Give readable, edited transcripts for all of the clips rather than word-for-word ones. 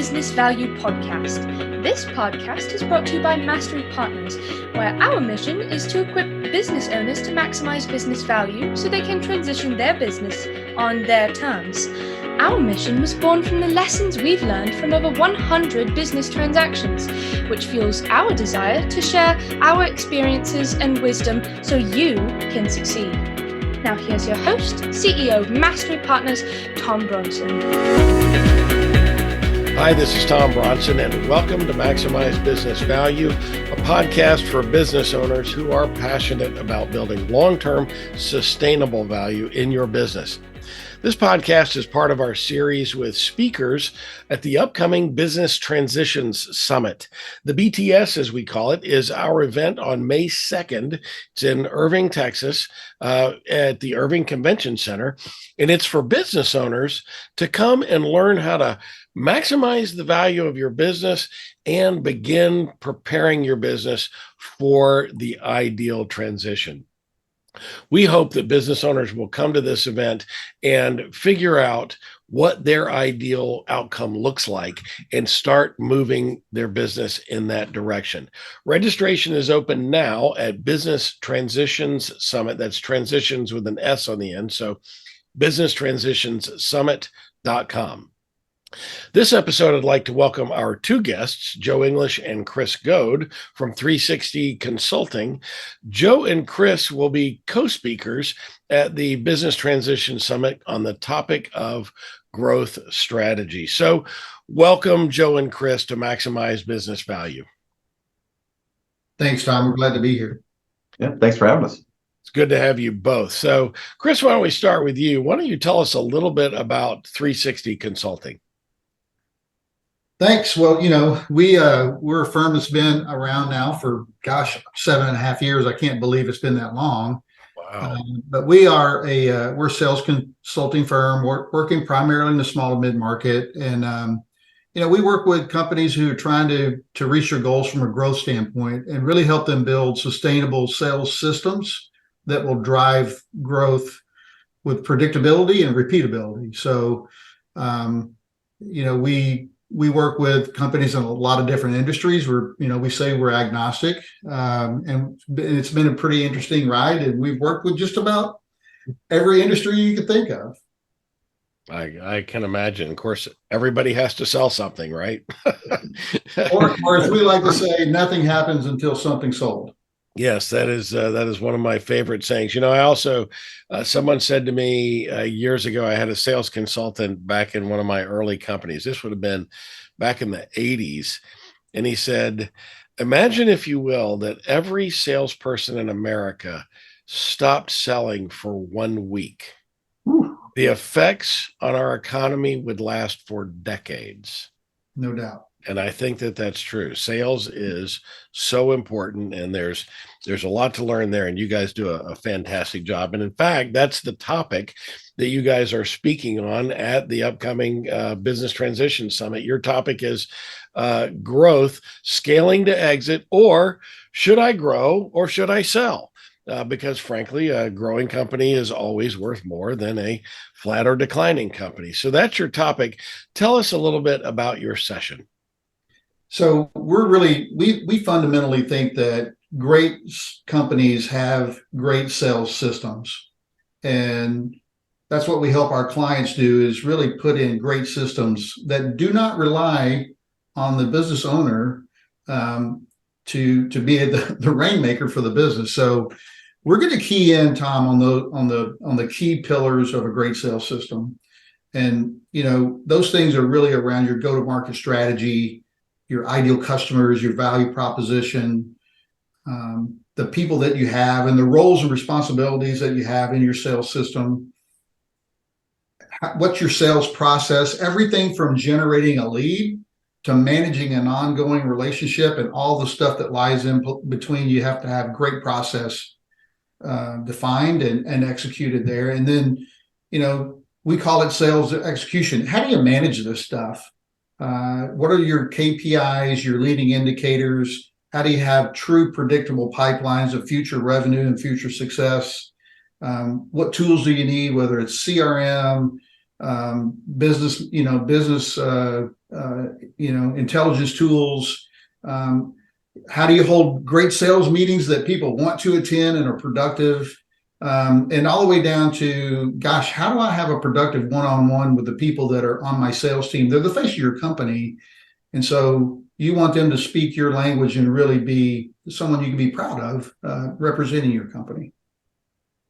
Business Value podcast. This podcast is brought to you by Mastery Partners, where our mission is to equip business owners to maximize business value so they can transition their business on their terms. Our mission was born from the lessons we've learned from over 100 business transactions, which fuels our desire to share our experiences and wisdom so you can succeed. Now here's your host, CEO of Mastery Partners, Tom Bronson. Hi, this is Tom Bronson, and welcome to Maximize Business Value, a podcast for business owners who are passionate about building long-term sustainable value in your business. This podcast is part of our series with speakers at the upcoming Business Transitions Summit. The BTS, as we call it, is our event on May 2nd. It's in Irving, Texas, at the Irving Convention Center. And it's for business owners to come and learn how to maximize the value of your business and begin preparing your business for the ideal transition. We hope that business owners will come to this event and figure out what their ideal outcome looks like and start moving their business in that direction. Registration is open now at Business Transitions Summit. That's transitions with an S on the end. So businesstransitionssummit.com. This episode, I'd like to welcome our two guests, Joe English and Chris Goad from 360 Consulting. Joe and Chris will be co-speakers at the Business Transition Summit on the topic of growth strategy. So welcome, Joe and Chris, to Maximize Business Value. Thanks, Tom. We're glad to be here. Yeah, thanks for having us. It's good to have you both. So Chris, why don't we start with you? Why don't you tell us a little bit about 360 Consulting? Thanks. Well, we're a firm that's been around now for, 7.5 years. I can't believe it's been that long. Wow. But we're a sales consulting firm working primarily in the small to mid-market. And, we work with companies who are trying to reach their goals from a growth standpoint and really help them build sustainable sales systems that will drive growth with predictability and repeatability. So, we work with companies in a lot of different industries. We say we're agnostic, and it's been a pretty interesting ride. And we've worked with just about every industry you could think of. I can imagine. Of course, everybody has to sell something, right? or as we like to say, nothing happens until something's sold. Yes, that is one of my favorite sayings. I also, someone said to me years ago, I had a sales consultant back in one of my early companies. This would have been back in the 80s. And he said, imagine, if you will, that every salesperson in America stopped selling for 1 week. Whew. The effects on our economy would last for decades. No doubt. And I think that that's true. Sales is so important, and there's a lot to learn there, and you guys do a fantastic job. And in fact, that's the topic that you guys are speaking on at the upcoming Business Transition Summit. Your topic is growth, scaling to exit, or should I grow or should I sell? Because frankly, a growing company is always worth more than a flat or declining company. So that's your topic. Tell us a little bit about your session. So we fundamentally think that great companies have great sales systems. And that's what we help our clients do, is really put in great systems that do not rely on the business owner to be the rainmaker for the business. So we're going to key in, Tom, on the key pillars of a great sales system. And, those things are really around your go-to-market strategy, your ideal customers, your value proposition, the people that you have, and the roles and responsibilities that you have in your sales system. What's your sales process? Everything from generating a lead to managing an ongoing relationship and all the stuff that lies in between. You have to have great process defined and executed there. And then, we call it sales execution. How do you manage this stuff? What are your KPIs, your leading indicators? How do you have true predictable pipelines of future revenue and future success? What tools do you need, whether it's CRM, business intelligence tools. How do you hold great sales meetings that people want to attend and are productive? And all the way down to, gosh, how do I have a productive one-on-one with the people that are on my sales team? They're the face of your company. And so you want them to speak your language and really be someone you can be proud of representing your company.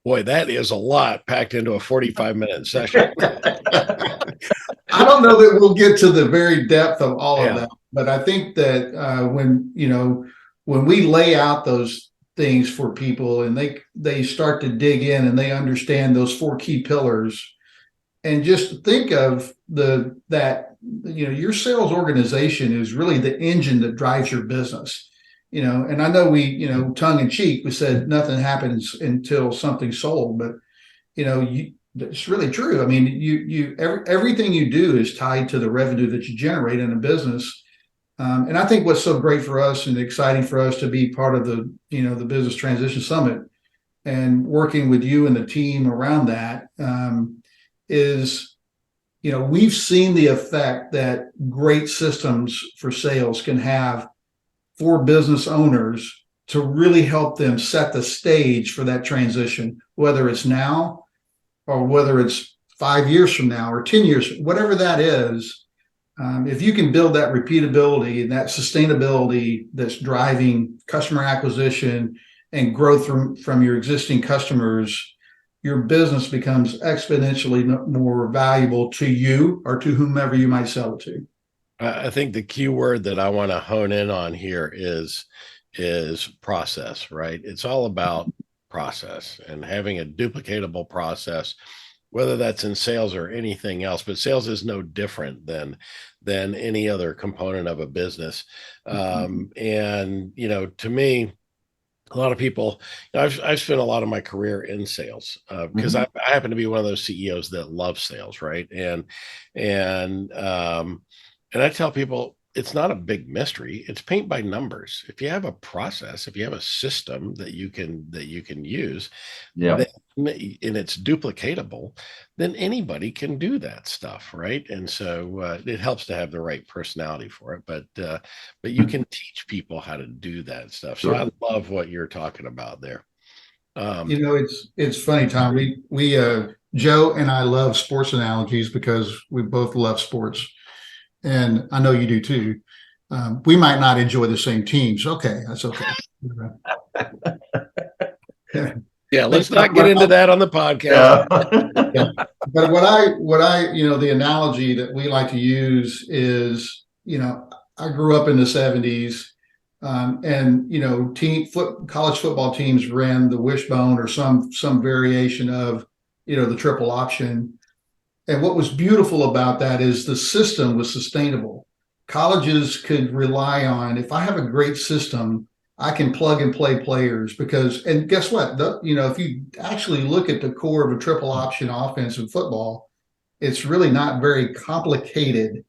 Boy, that is a lot packed into a 45-minute session. I don't know that we'll get to the very depth of all of that, but I think that when we lay out those things for people and they start to dig in and they understand those 4 key pillars, and just think of your sales organization is really the engine that drives your business. And I know we, tongue in cheek, we said nothing happens until something's sold, but it's really true. I mean, everything you do is tied to the revenue that you generate in a business. And I think what's so great for us and exciting for us to be part of the Business Transition Summit and working with you and the team around that is, we've seen the effect that great systems for sales can have for business owners to really help them set the stage for that transition, whether it's now or whether it's 5 years from now or 10 years, whatever that is. If you can build that repeatability and that sustainability that's driving customer acquisition and growth from your existing customers, your business becomes exponentially more valuable to you or to whomever you might sell it to. I think the key word that I want to hone in on here is process, right? It's all about process and having a duplicatable process, whether that's in sales or anything else. But sales is no different than any other component of a business. And to me, a lot of people, I've spent a lot of my career in sales because I happen to be one of those CEOs that love sales, right? And I tell people it's not a big mystery. It's paint by numbers. If you have a process, if you have a system that you can use, and it's duplicatable, then anybody can do that stuff, right? And so it helps to have the right personality for it. But you can teach people how to do that stuff. So I love what you're talking about there. It's funny, Tom. We Joe and I love sports analogies because we both love sports. And I know you do too. We might not enjoy the same teams. Okay, that's okay. Yeah, let's not get into that on the podcast. Yeah. But what I, the analogy that we like to use is, I grew up in the 70s, and college football teams ran the wishbone or some variation of, the triple option. And what was beautiful about that is the system was sustainable. Colleges could rely on, if I have a great system, I can plug and play players and guess what? If you actually look at the core of a triple option offense in football, it's really not very complicated.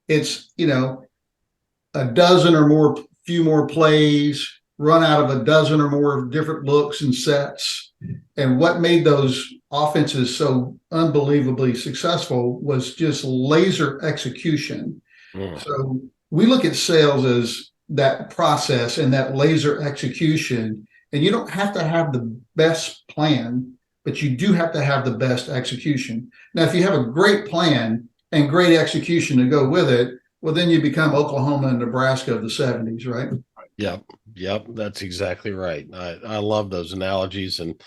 It's, a dozen or few more plays, run out of a dozen or more different looks and sets. And what made those offenses so unbelievably successful was just laser execution. So we look at sales as that process and that laser execution. And you don't have to have the best plan, but you do have to have the best execution. Now, if you have a great plan and great execution to go with it, well, then you become Oklahoma and Nebraska of the 70s, right? Yep. That's exactly right. I love those analogies. And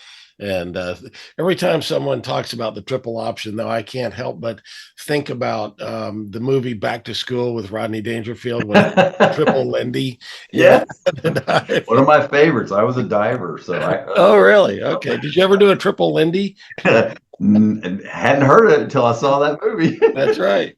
every time someone talks about the triple option, though, I can't help but think about the movie Back to School with Rodney Dangerfield with Triple Lindy. Yes. One of my favorites. I was a diver. Oh, really? Okay. Did you ever do a triple Lindy? Hadn't heard it until I saw that movie.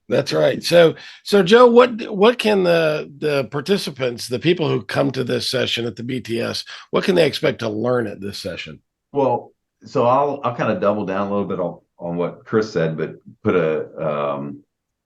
That's right. So Joe, what can the participants, the people who come to this session at the BTS, what can they expect to learn at this session? Well, so I'll kind of double down a little bit on what Chris said, but put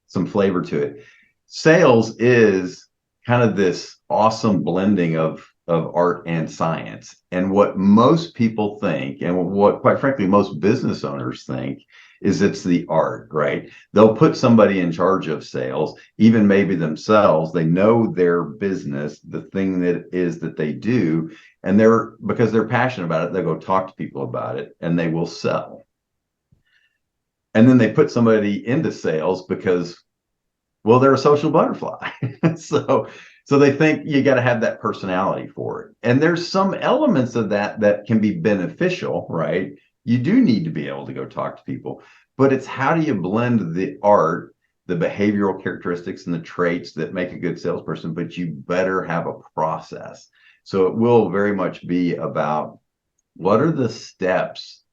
some flavor to it. Sales is kind of this awesome blending of of art and science. And what most people think, and what, quite frankly, most business owners think, is it's the art, right? They'll put somebody in charge of sales, even maybe themselves. They know their business, the thing that is that they do, and because they're passionate about it, they'll go talk to people about it and they will sell. And then they put somebody into sales because, well, they're a social butterfly. So they think you got to have that personality for it. And there's some elements of that can be beneficial, right? You do need to be able to go talk to people, but it's how do you blend the art, the behavioral characteristics and the traits that make a good salesperson, but you better have a process. So it will very much be about what are the steps,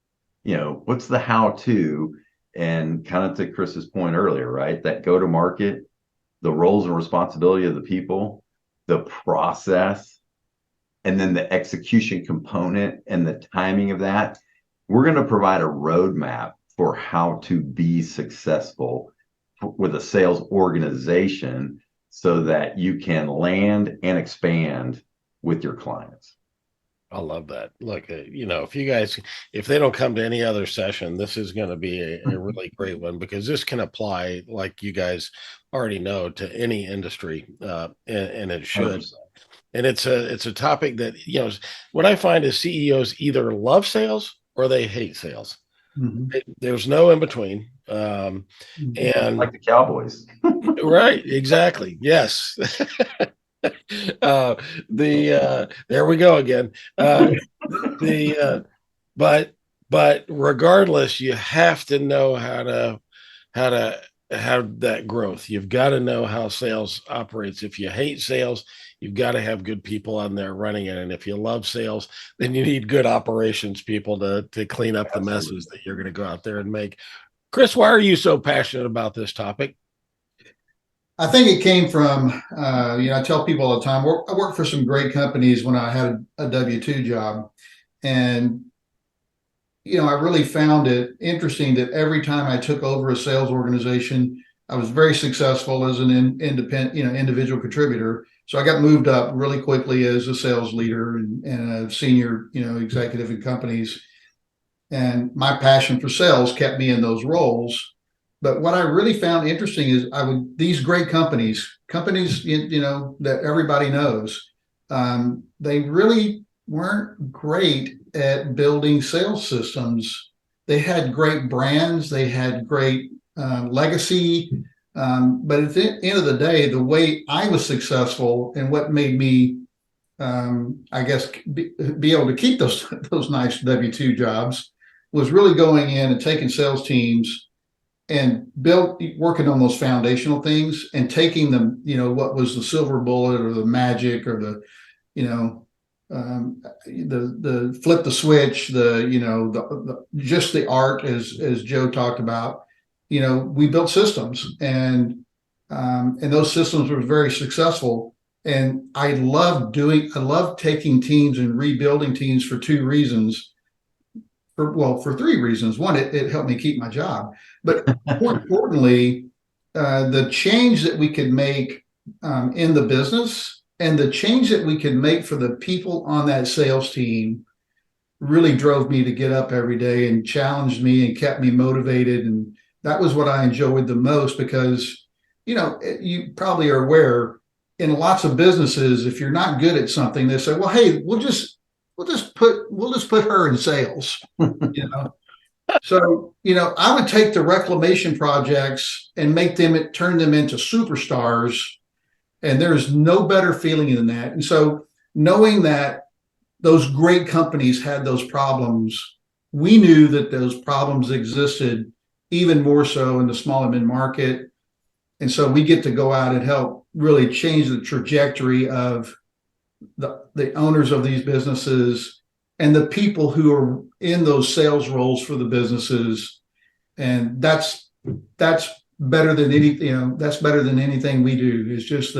what's the how to, and kind of to Chris's point earlier, right? That go to market, the roles and responsibility of the people, the process, and then the execution component and the timing of that. We're going to provide a roadmap for how to be successful with a sales organization so that you can land and expand with your clients. I love that. Look, if they don't come to any other session, this is going to be a really great one, because this can apply, like you guys already know, to any industry, and it should. 100%. And it's a topic that, what I find is CEOs either love sales or they hate sales. Mm-hmm. There's no in between. And like the Cowboys. Right. Exactly. Yes. There we go again. But regardless, you have to know how to have that growth. You've got to know how sales operates. If you hate sales, you've got to have good people on there running it. And if you love sales, then you need good operations people to clean up the messes that you're going to go out there and make. Chris, why are you so passionate about this topic? I think it came from, I tell people all the time, I worked for some great companies when I had a W-2 job. And, I really found it interesting that every time I took over a sales organization, I was very successful as an independent, individual contributor. So I got moved up really quickly as a sales leader and a senior, executive in companies. And my passion for sales kept me in those roles. But what I really found interesting is these great companies, that everybody knows, they really weren't great at building sales systems. They had great brands, they had great legacy, but at the end of the day, the way I was successful and what made me, I guess, be able to keep those nice W-2 jobs was really going in and taking sales teams and working on those foundational things and taking them, what was the silver bullet or the magic or the flip the switch, just the art, as Joe talked about. We built systems and those systems were very successful. And I love taking teams and rebuilding teams for two reasons. For three reasons. One, it helped me keep my job. But more importantly, the change that we could make in the business and the change that we could make for the people on that sales team really drove me to get up every day and challenged me and kept me motivated. And that was what I enjoyed the most, because, you probably are aware, in lots of businesses, if you're not good at something, they say, well, hey, we'll just put her in sales. So, I would take the reclamation projects and turn them into superstars. And there's no better feeling than that. And so knowing that those great companies had those problems, we knew that those problems existed even more so in the small and mid-market. And so we get to go out and help really change the trajectory of the owners of these businesses and the people who are in those sales roles for the businesses. And that's better than anything we do. It's just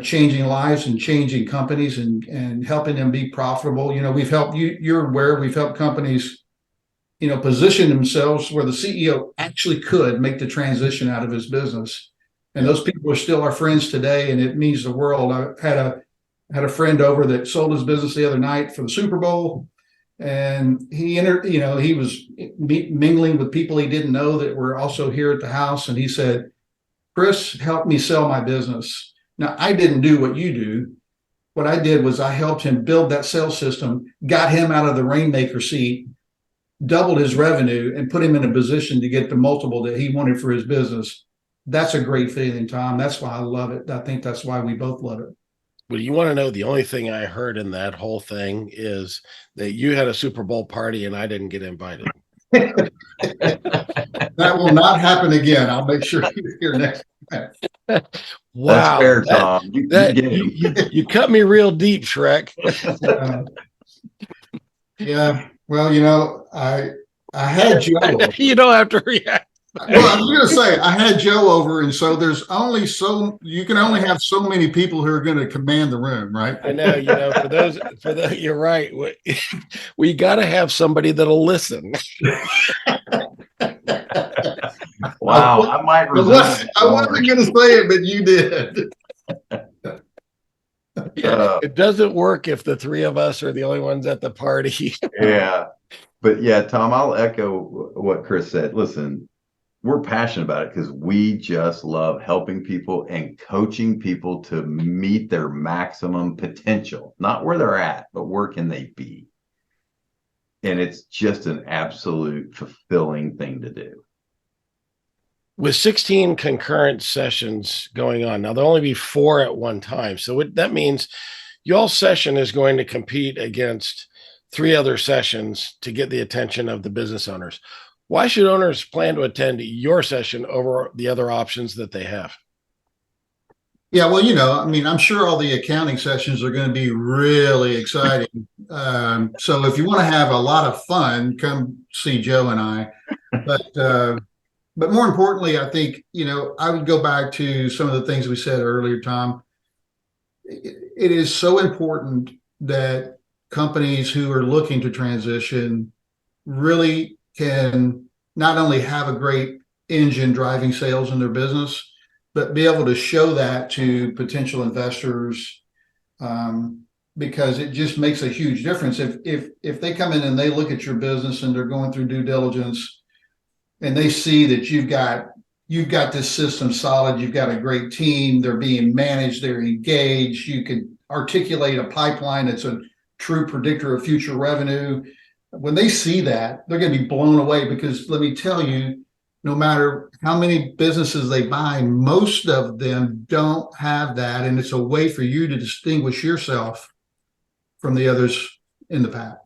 changing lives and changing companies and helping them be profitable. We've helped we've helped companies, position themselves where the CEO actually could make the transition out of his business. And those people are still our friends today, and it means the world. I had had a friend over that sold his business the other night for the Super Bowl. And he he was mingling with people he didn't know that were also here at the house. And he said, Chris, help me sell my business. Now, I didn't do what you do. What I did was I helped him build that sales system, got him out of the rainmaker seat, doubled his revenue, and put him in a position to get the multiple that he wanted for his business. That's a great feeling, Tom. That's why I love it. I think that's why we both love it. Well, you want to know the only thing I heard in that whole thing is that you had a Super Bowl party and I didn't get invited. That will not happen again. I'll make sure you're here next time. Wow. That's fair, Tom. You cut me real deep, Shrek. Yeah. Well, I had Joe. You don't have to react. Well, I was going to say I had Joe over, and so there's only you can only have so many people who are going to command the room, right? I know, for those, you're right. We got to have somebody that'll listen. Wow, I might resent. I wasn't going to say it, but you did. It doesn't work if the three of us are the only ones at the party. Yeah, but yeah, Tom, I'll echo what Chris said. Listen, we're passionate about it because we just love helping people and coaching people to meet their maximum potential, not where they're at, but where can they be. And it's just an absolute fulfilling thing to do. With 16 concurrent sessions going on, now there'll only be 4 at one time. So that means your session is going to compete against 3 other sessions to get the attention of the business owners. Why should owners plan to attend your session over the other options that they have? Yeah, well, I'm sure all the accounting sessions are going to be really exciting. So if you want to have a lot of fun, come see Joe and I. But more importantly, I think, I would go back to some of the things we said earlier, Tom. It is so important that companies who are looking to transition really can not only have a great engine driving sales in their business, but be able to show that to potential investors, because it just makes a huge difference. If they come in and they look at your business and they're going through due diligence and they see that you've got this system solid, you've got a great team, they're being managed, they're engaged, you can articulate a pipeline that's a true predictor of future revenue. When they see that, they're going to be blown away, because let me tell you, no matter how many businesses they buy, most of them don't have that. And it's a way for you to distinguish yourself from the others in the pack.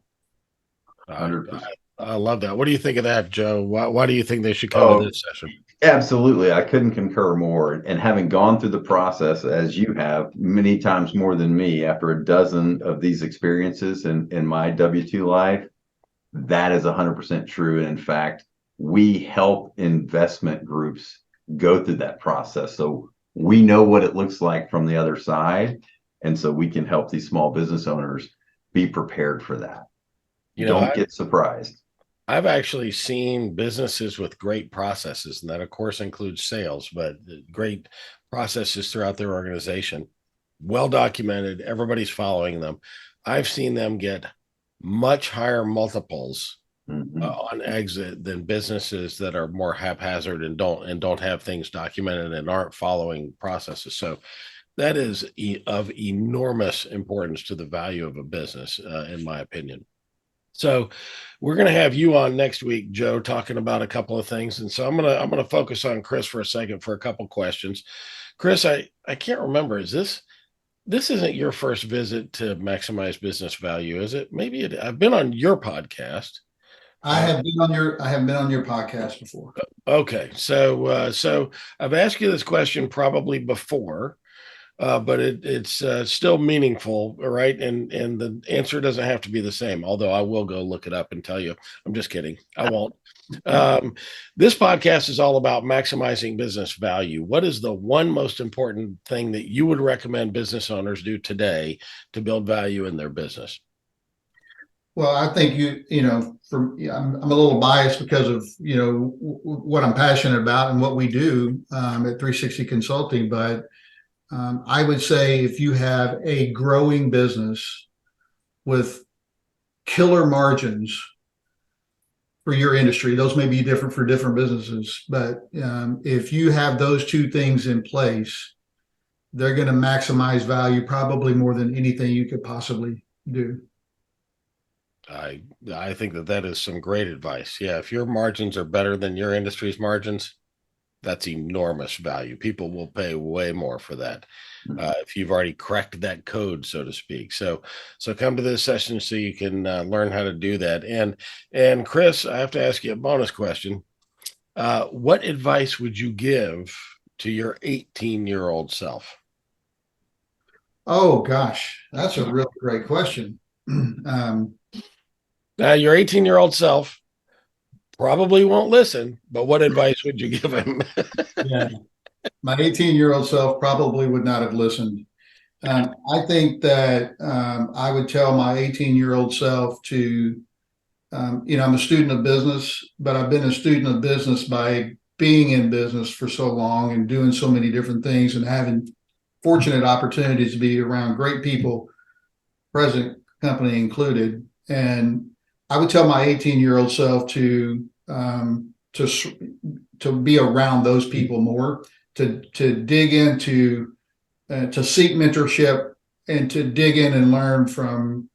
100%. I love that. What do you think of that, Joe? Why do you think they should come to this session? Absolutely. I couldn't concur more. And having gone through the process, as you have, many times more than me, after a dozen of these experiences in my W-2 life, that is 100% true. And in fact, we help investment groups go through that process. So we know what it looks like from the other side. And so we can help these small business owners be prepared for that. Don't get surprised. I've actually seen businesses with great processes, and that of course includes sales, but great processes throughout their organization, well documented, everybody's following them. I've seen them get much higher multiples on exit than businesses that are more haphazard and don't have things documented and aren't following processes. So that is of enormous importance to the value of a business, in my opinion. So we're going to have you on next week, Joe, talking about a couple of things. And so I'm going to focus on Chris for a second for a couple of questions. Chris, I can't remember. This isn't your first visit to Maximize Business Value, is it? Maybe I've been on your podcast. I have been on your podcast before. Okay. So I've asked you this question probably before, but it's still meaningful, right? And the answer doesn't have to be the same, although I will go look it up and tell you. I'm just kidding. I won't. This podcast is all about maximizing business value. What is the one most important thing that you would recommend business owners do today to build value in their business? Well, I think I'm a little biased because of what I'm passionate about and what we do at 360 Consulting, but I would say if you have a growing business with killer margins for your industry, those may be different for different businesses, but if you have those two things in place, they're going to maximize value probably more than anything you could possibly do. I think that is some great advice. Yeah, if your margins are better than your industry's margins, that's enormous value. People will pay way more for that if you've already cracked that code, so to speak. So come to this session so you can learn how to do that. And Chris, I have to ask you a bonus question. What advice would you give to your 18-year-old self? Oh gosh, that's a really great question. Now, your 18-year-old self probably won't listen, but what advice would you give him? Yeah, my 18-year-old self probably would not have listened. I think that I would tell my 18-year-old self to, I'm a student of business, but I've been a student of business by being in business for so long and doing so many different things and having fortunate opportunities to be around great people, present company included. And I would tell my 18-year-old self to be around those people more, to dig into, to seek mentorship, and to dig in and learn from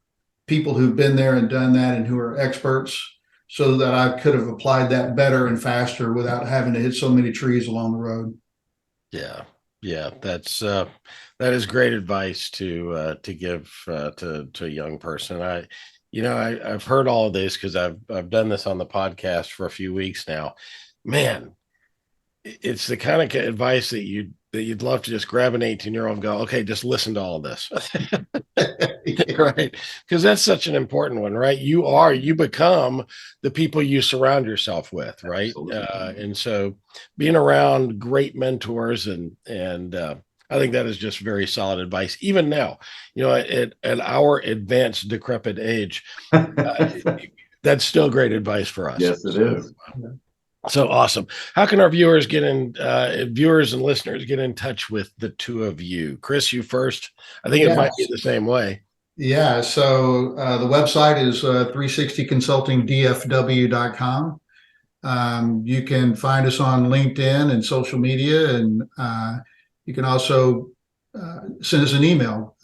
people who've been there and done that and who are experts, so that I could have applied that better and faster without having to hit so many trees along the road. Yeah, that is great advice to give to a young person. I've heard all of this because I've done this on the podcast for a few weeks now. Man, it's the kind of advice that you'd love to just grab an 18-year-old and go, okay, just listen to all of this. Right? Because that's such an important one, right? You become the people you surround yourself with, right? And so being around great mentors and I think that is just very solid advice. Even now, at our advanced, decrepit age, that's still great advice for us. Yes, it is. So awesome. How can our viewers viewers and listeners get in touch with the two of you? Chris, you first. I think it might be the same way. Yeah. So the website is 360consultingdfw.com. You can find us on LinkedIn and social media, and you can also send us an email,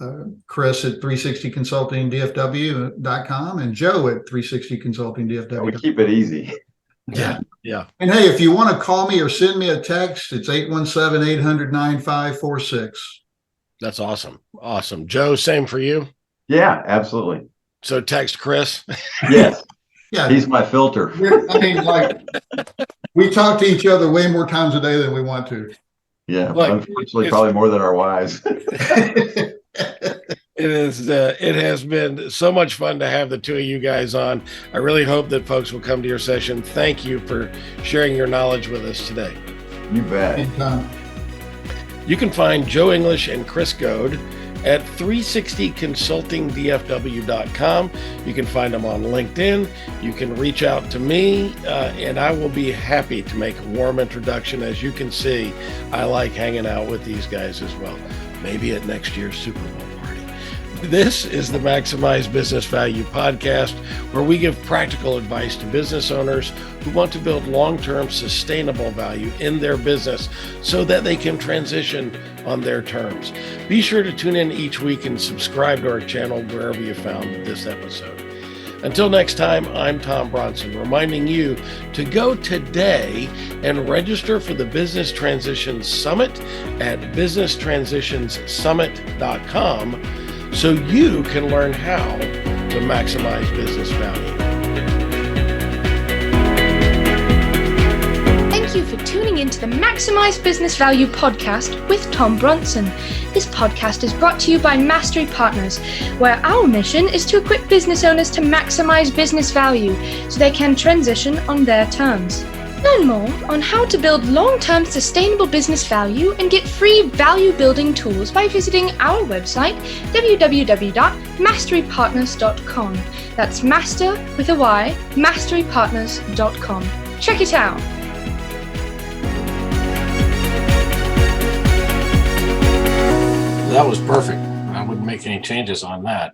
Chris at 360consultingdfw.com and Joe at 360consultingdfw.com. We keep it easy. Yeah. And hey, if you want to call me or send me a text, it's 817-800-9546. That's awesome. Awesome. Joe, same for you? Yeah, absolutely. So text Chris. Yes. Yeah. He's my filter. We talk to each other way more times a day than we want to. Yeah, unfortunately, probably more than our wives. It has been so much fun to have the two of you guys on. I really hope that folks will come to your session. Thank you for sharing your knowledge with us today. You bet. Anytime. You can find Joe English and Chris Goad at 360consultingdfw.com. You can find them on LinkedIn. You can reach out to me, and I will be happy to make a warm introduction. As you can see, I like hanging out with these guys as well. Maybe at next year's Super Bowl party. This is the Maximize Business Value podcast, where we give practical advice to business owners who want to build long-term sustainable value in their business so that they can transition on their terms. Be sure to tune in each week and subscribe to our channel wherever you found this episode. Until next time, I'm Tom Bronson, reminding you to go today and register for the Business Transitions Summit at businesstransitionssummit.com so you can learn how to maximize business value. Thank you for tuning into the Maximize Business Value podcast with Tom Bronson. This podcast is brought to you by Mastery Partners, where our mission is to equip business owners to maximize business value so they can transition on their terms. Learn more on how to build long-term sustainable business value and get free value-building tools by visiting our website, www.masterypartners.com. That's master with a Y, masterypartners.com. Check it out. That was perfect. I wouldn't make any changes on that.